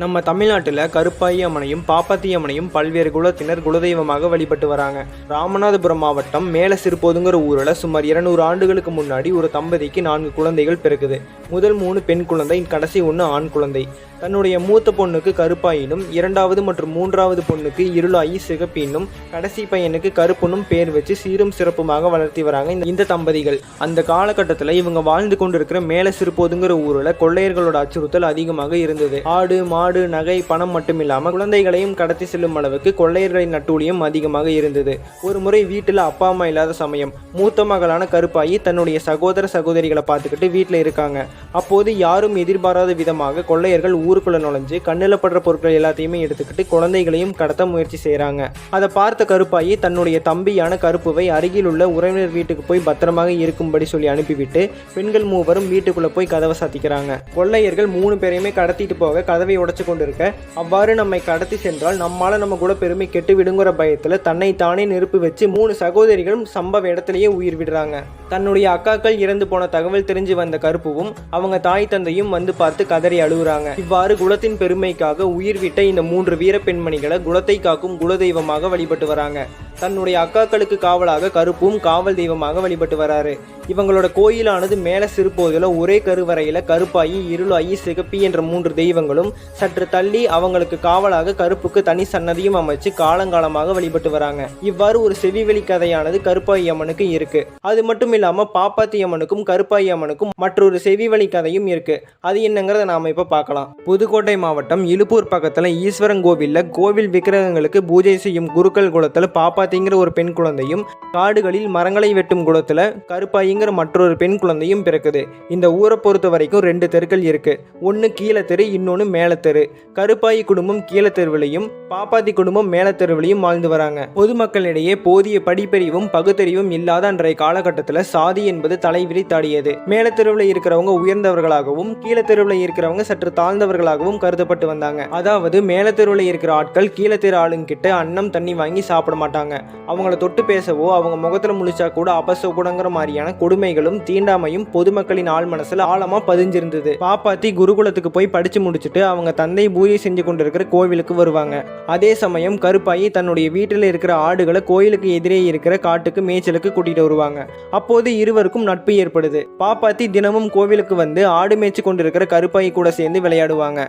நம்ம தமிழ்நாட்டில் கருப்பாயி அம்மனையும் பாப்பாத்தி அம்மனையும் பல்வேறு குலத்தினர் குலதெய்வமாக வழிபட்டு வராங்க. ராமநாதபுரம் மாவட்டம் மேல சிறுபோதுங்கிற ஊரில் சுமார் 200 ஆண்டுகளுக்கு முன்னாடி ஒரு தம்பதிக்கு 4 குழந்தைகள் பிறக்குது. முதல் 3 பெண் குழந்தை, கடைசி 1 ஆண் குழந்தை. தன்னுடைய மூத்த பொண்ணுக்கு கருப்பாயினும், 2வது மற்றும் 3வது பொண்ணுக்கு இருளாயி சிகப்பினும், கடைசி பையனுக்கு கருப்புனும் பேர் வச்சு சீரும் சிறப்புமாக வளர்த்தி வராங்க இந்த தம்பதிகள். அந்த காலகட்டத்தில் இவங்க வாழ்ந்து கொண்டிருக்கிற மேல சிறுபோதுங்கிற ஊரில் கொள்ளையர்களோட அச்சுறுத்தல் அதிகமாக இருந்தது. ஆடு, மாடு, நகை, பணம் மட்டும் இல்லாமல் குழந்தைகளையும் கடத்தி செல்லும் அளவுக்கு கொள்ளையர்களின் நட்டூழியம் அதிகமாக இருந்தது. ஒரு முறை வீட்டில் அப்பா அம்மா இல்லாத சமயம் மூத்த மகளான கருப்பாயி தன்னுடைய சகோதர சகோதரிகளை பார்த்துக்கிட்டு வீட்டில் இருக்காங்க. அப்போது யாரும் எதிர்பாராத விதமாக கொள்ளையர்கள் ஊருக்குள்ள நுழைஞ்சு கண்ணில் படுற பொருட்கள் எல்லாத்தையுமே எடுத்துக்கிட்டு குழந்தைகளையும் கடத்த முயற்சி செய்யறாங்க. அதை பார்த்த கருப்பாயி தன்னுடைய தம்பியான கருப்புவை அருகில் உள்ள உறவினர் வீட்டுக்கு போய் பத்திரமாக இருக்கும்படி சொல்லி அனுப்பிவிட்டு பெண்கள் மூவரும் வீட்டுக்குள்ள போய் கதவை சாத்திக்கிறாங்க. கொள்ளையர்கள் 3 பேரையுமே கடத்திட்டு போக கதவை உடைச்சு கொண்டிருக்க, அவ்வாறு நம்மை கடத்தி சென்றால் நம்மால நம்ம கூட பெருமை கெட்டு விடுங்கிற பயத்துல தன்னை தானே நெருப்பு வச்சு 3 சகோதரிகளும் சம்பவ இடத்திலேயே உயிர் விடுறாங்க. தன்னுடைய அக்காக்கள் இறந்து போன தகவல் தெரிஞ்சு வந்த கருப்புவும் அவங்க தாய் தந்தையும் வந்து பார்த்து கதறி அழுகுறாங்க. இவ்வாறு குலத்தின் பெருமைக்காக உயிர் விட்ட இந்த 3 வீர பெண்மணிகளை குலத்தை காக்கும் குலதெய்வமாக வழிபட்டு வராங்க. தன்னுடைய அக்காக்களுக்கு காவலாக கருப்பும் காவல் தெய்வமாக வழிபட்டு வராரு. இவங்களோட கோயிலானது மேல சிறுபோதுல ஒரே கருவறையில கருப்பாயி, இருளாயி, சிகப்பி என்ற 3 தெய்வங்களும், சற்று தள்ளி அவங்களுக்கு காவலாக கருப்புக்கு தனி சன்னதியும் அமைச்சு காலங்காலமாக வழிபட்டு வராங்க. இவ்வாறு ஒரு செவிவெளி கதையானது கருப்பாயி அம்மனுக்கு இருக்கு. அது மட்டும் இல்லாம பாப்பாத்தி அம்மனுக்கும் கருப்பாயி அம்மனுக்கும் மற்றொரு செவிவெளி கதையும் இருக்கு. அது என்னங்கிறத நாம இப்ப பார்க்கலாம். புதுக்கோட்டை மாவட்டம் இலுப்பூர் பக்கத்துல ஈஸ்வரன் கோவில்ல கோவில் விக்கிரகங்களுக்கு பூஜை செய்யும் குருக்கள் குலத்துல பாப்பாத்திங்கிற ஒரு பெண் குழந்தையும், காடுகளில் மரங்களை வெட்டும் குலத்துல கருப்பாயிங்கிற மற்றொரு பெண் குழந்தையும் பிறக்குது. இந்த ஊரை பொறுத்த வரைக்கும் 2 தெருக்கள் இருக்கு. ஒன்னு கீழே தெரு, இன்னொன்னு மேல தெரு. கருப்பாயி குடும்பம் கீழே தெருவிலையும், பாப்பாத்தி குடும்பம் மேல தெருவிலையும் வாழ்ந்து வராங்க. பொதுமக்களிடையே போதிய படிப்பறிவும் பகுத்தறிவும் இல்லாத அன்றைய காலகட்டத்தில் சாதி என்பது தலைவிரித்தாடியது. மேல தெருவில் இருக்கிறவங்க உயர்ந்தவர்களாகவும், கீழே தெருவில் இருக்கிறவங்க சற்று தாழ்ந்தவர்களாகவும் கருதப்பட்டு வந்தாங்க. அதாவது மேல தெருவில் இருக்கிற ஆட்கள் கீழே தெரு ஆளுங்கிட்ட அன்னம் தண்ணி வாங்கி சாப்பிட மாட்டாங்க. அவங்கள தொட்டு பேசவோ அவங்க முகத்துல முழிச்சா கூட அபசகுடங்கிற மாதிரியான கொடுமைகளும் தீண்டாமையும் பொதுமக்களின் ஆள் மனசுல ஆழமா பதிஞ்சிருந்தது. பாப்பாத்தி குருகுலத்துக்கு போய் படிச்சு முடிச்சுட்டு அவங்க தந்தை பூஜை செஞ்சு கொண்டிருக்கிற கோவிலுக்கு வருவாங்க. அதே சமயம் கருப்பாயி தன்னுடைய வீட்டில் இருக்கிற ஆடுகளை கோயிலுக்கு எதிரே இருக்கிற காட்டுக்கு மேய்ச்சலுக்கு கூட்டிட்டு வருவாங்க. அப்போது இருவருக்கும் நட்பு ஏற்படுது. பாப்பாத்தி தினமும் கோவிலுக்கு வந்து ஆடு மேய்ச்சி கொண்டிருக்கிற கருப்பாயி கூட சேர்ந்து விளையாடுவாங்க.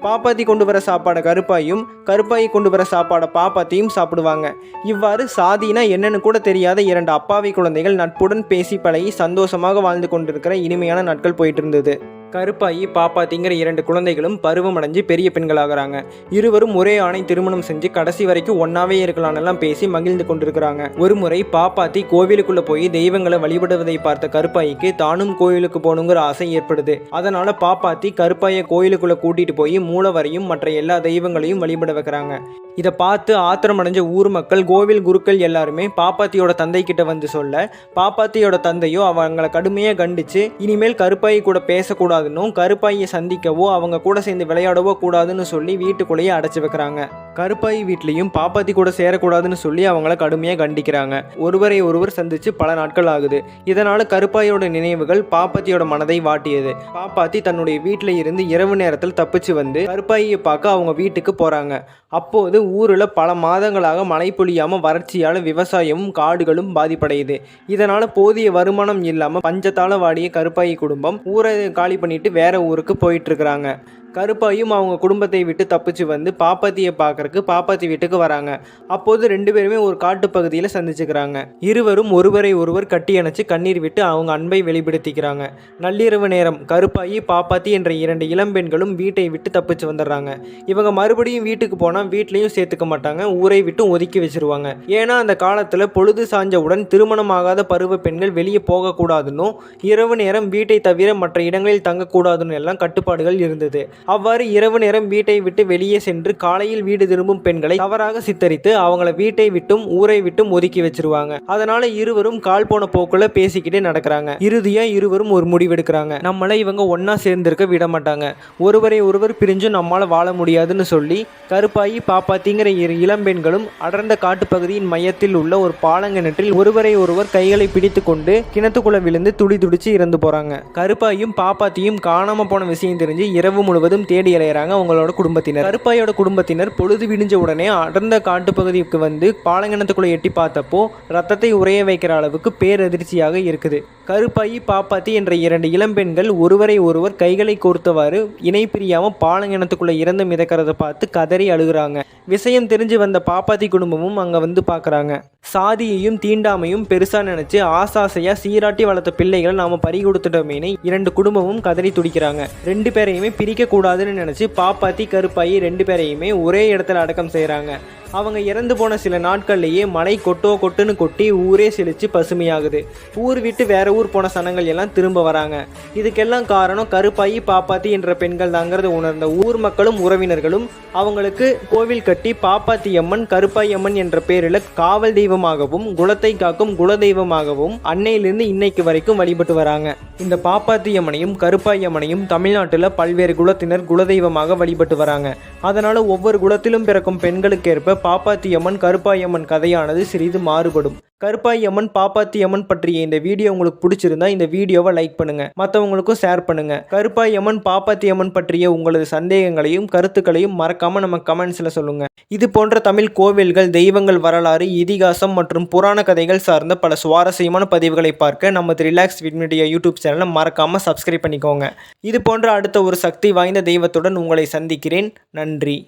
பாப்பாத்தி கொண்டு வர சாப்பாடை கருப்பாயும், கருப்பாயி கொண்டு வர சாப்பாடை பாப்பாத்தியும் சாப்பிடுவாங்க. இவ்வாறு சாதினா என்னன்னு கூட தெரியாத 2 அப்பாவி குழந்தைகள் நட்புடன் பேசி பழகி சந்தோஷமாக வாழ்ந்து கொண்டிருக்கிற இனிமையான நாட்கள் போயிட்டு இருந்தது. கருப்பாயி, பாப்பாத்திங்கிற 2 குழந்தைகளும் பருவம் அடைஞ்சு பெரிய பெண்களாகிறாங்க. இருவரும் ஒரே ஆணை திருமணம் செஞ்சு கடைசி வரைக்கும் ஒன்னாவே இருக்கலாம்னெல்லாம் பேசி மகிழ்ந்து கொண்டிருக்கிறாங்க. ஒரு முறை பாப்பாத்தி கோவிலுக்குள்ள போய் தெய்வங்களை வழிபடுவதை பார்த்த கருப்பாயிக்கு தானும் கோவிலுக்கு போகணுங்கிற ஆசை ஏற்படுது. அதனால பாப்பாத்தி கருப்பாயை கோயிலுக்குள்ள கூட்டிட்டு போய் மூலவரையும் மற்ற எல்லா தெய்வங்களையும் வழிபட வைக்கிறாங்க. இதை பார்த்து ஆத்திரம் அடைஞ்ச ஊர் மக்கள், கோவில் குருக்கள் எல்லாருமே பாப்பாத்தியோட தந்தை கிட்ட வந்து சொல்ல, பாப்பாத்தியோட தந்தையோ அவங்களை கடுமையாக கண்டிச்சு இனிமேல் கருப்பாயி கூட பேசக்கூடாது, கருப்பாயை சந்திக்கவோ அவங்க கூட சேர்ந்து விளையாடவோ கூடாதுன்னு சொல்லி வீட்டுக்குள்ளேயே அடைச்சு வைக்கிறாங்க. கருப்பாயி வீட்லையும் பாப்பாத்தி கூட சேரக்கூடாதுன்னு சொல்லி அவங்கள கடுமையாக கண்டிக்கிறாங்க. ஒருவரை ஒருவர் சந்திச்சு பல நாட்கள் ஆகுது. இதனால கருப்பாயோட நினைவுகள் பாப்பாத்தியோட மனதை வாட்டியது. பாப்பாத்தி தன்னுடைய வீட்டில் இருந்து இரவு நேரத்தில் தப்பிச்சு வந்து கருப்பாயை பார்க்க அவங்க வீட்டுக்கு போறாங்க. அப்போது ஊரில் பல மாதங்களாக மழை பொழியாம வறட்சியால் விவசாயமும் காடுகளும் பாதிப்படையுது. இதனால போதிய வருமானம் இல்லாம பஞ்சத்தால வாடிய கருப்பாயி குடும்பம் ஊரை காலி பண்ணிட்டு வேற ஊருக்கு போயிட்டு இருக்கிறாங்க. கருப்பாயும் அவங்க குடும்பத்தை விட்டு தப்பிச்சு வந்து பாப்பாத்தியை பார்க்கறக்கு பாப்பாத்தி வீட்டுக்கு வராங்க. அப்போது 2 பேருமே ஒரு காட்டு பகுதியில் சந்திச்சுக்கிறாங்க. இருவரும் ஒருவரை ஒருவர் கட்டி அணைச்சு கண்ணீர் விட்டு அவங்க அன்பை வெளிப்படுத்திக்கிறாங்க. நள்ளிரவு நேரம் கருப்பாயி, பாப்பாத்தி என்ற 2 இளம்பெண்களும் வீட்டை விட்டு தப்பிச்சு வந்துடுறாங்க. இவங்க மறுபடியும் வீட்டுக்கு போனால் வீட்லையும் சேர்த்துக்க மாட்டாங்க, ஊரை விட்டு ஒதுக்கி வச்சிருவாங்க. ஏன்னா அந்த காலத்தில் பொழுது சாஞ்சவுடன் திருமணமாகாத பருவ பெண்கள் வெளியே போகக்கூடாதுன்னும், இரவு நேரம் வீட்டை தவிர மற்ற இடங்களில் தங்கக்கூடாதுன்னு எல்லாம் கட்டுப்பாடுகள் இருந்தது. அவ்வாறு இரவு நேரம் வீட்டை விட்டு வெளியே சென்று காலையில் வீடு திரும்பும் பெண்களை தவறாக சித்தரித்து அவங்கள வீட்டை விட்டும் ஊரை விட்டும் ஒதுக்கி வச்சிருவாங்க. அதனால இருவரும் கால் போன போக்குல பேசிக்கிட்டே நடக்கிறாங்க. இறுதியா இருவரும் ஒரு முடிவெடுக்கிறாங்க. நம்மளை இவங்க ஒன்னா சேர்ந்திருக்க விட மாட்டாங்க, ஒருவரை ஒருவர் பிரிஞ்சு நம்மளால வாழ முடியாதுன்னு சொல்லி கருப்பாயி, பாப்பாத்திங்கிற 2 இளம்பெண்களும் அடர்ந்த காட்டுப்பகுதியின் மையத்தில் உள்ள ஒரு பாலங்கிணற்றில் ஒருவரை ஒருவர் கைகளை பிடித்து கொண்டு கிணத்துக்குள்ள விழுந்து துடி துடிச்சு இறந்து போறாங்க. கருப்பாயும் பாப்பாத்தியும் அம்மனையும் காணாம போன விஷயம் தெரிஞ்சு இரவு முழுவதும் தேடி அலையறாங்க அவங்களோட குடும்பத்தினர். கருப்பாயோட குடும்பத்தினர் பொழுது விடிஞ்ச உடனே அடர்ந்த காட்டுப்பகுதிக்கு வந்து பாலங்கிணத்துக்குள்ள எட்டி பார்த்தப்போ ரத்தத்தை உறைய வைக்கிற அளவுக்கு பேரதிர்ச்சியாக இருக்குது. கருப்பாயி பாப்பாத்தி என்ற 2 இளம்பெண்கள் ஒருவரை ஒருவர் கைகளை கோர்த்தவாறு இணை பிரியாம பாலங்கிணத்துக்குள்ள இறந்து மிதக்கிறத பார்த்து கதறி அழுகுறாங்க. விஷயம் தெரிஞ்சு வந்த பாப்பாத்தி குடும்பமும் அங்க வந்து பார்க்குறாங்க. சாதியையும் தீண்டாமையும் பெருசா நினைச்சு ஆசாசையா சீராட்டி வளர்த்த பிள்ளைகளை நாம பறி கொடுத்துட்டோமேனு 2 குடும்பமும் கதறி துடிக்கிறாங்க. 2 பேரையுமே பிரிக்க கூடாதுன்னு நினைச்சு பாப்பாத்தி கருப்பாயி 2 பேரையுமே ஒரே இடத்துல அடக்கம் செய்யறாங்க. அவங்க இறந்து போன சில நாட்கள்லேயே மழை கொட்டுன்னு கொட்டி ஊரே செழிச்சு பசுமையாகுது. ஊர் விட்டு வேற ஊர் போன சனங்கள் எல்லாம் திரும்ப வராங்க. இதுக்கெல்லாம் காரணம் கருப்பாயி பாப்பாத்தி என்ற பெண்கள் தாங்கிறத உணர்ந்த ஊர் மக்களும் உறவினர்களும் அவங்களுக்கு கோவில் கட்டி பாப்பாத்தி அம்மன் கருப்பாயி அம்மன் என்ற பேரில் காவல் தெய்வமாகவும் குலத்தை காக்கும் குலதெய்வமாகவும் அன்னையிலிருந்து இன்னைக்கு வரைக்கும் வழிபட்டு வராங்க. இந்த பாப்பாத்தி அம்மனையும் கருப்பாயி அம்மனையும் தமிழ்நாட்டில் பல்வேறு குலத்தினர் குலதெய்வமாக வழிபட்டு வராங்க. அதனால ஒவ்வொரு குலத்திலும் பிறக்கும் பெண்களுக்கேற்ப பாப்பாத்தி அம்மன் கருப்பாயி அம்மன் கதையானது சிறிது மாறுபடும். கருப்பாயி அம்மன் பாப்பாத்தி அம்மன் பற்றிய இந்த வீடியோ உங்களுக்கு பிடிச்சிருந்தா இந்த வீடியோவை லைக் பண்ணுங்க, மற்றவங்களுக்கும் ஷேர் பண்ணுங்க. கருப்பாயி அம்மன் பாப்பாத்தி அம்மன் பற்றிய உங்களது சந்தேகங்களையும் கருத்துக்களையும் மறக்காம நம்ம கமெண்ட்ஸ்ல சொல்லுங்க. இது போன்ற தமிழ் கோவில்கள், தெய்வங்கள், வரலாறு, இதிகாசம் மற்றும் புராண கதைகள் சார்ந்த பல சுவாரஸ்யமான பதிவுகளை பார்க்க நம்ம ரிலாக்ஸ் வித் மீடியா யூடியூப் சேனலை மறக்காம சப்ஸ்கிரைப் பண்ணிக்கோங்க. இது போன்ற அடுத்த ஒரு சக்தி வாய்ந்த தெய்வத்துடன் உங்களை சந்திக்கிறேன். நன்றி.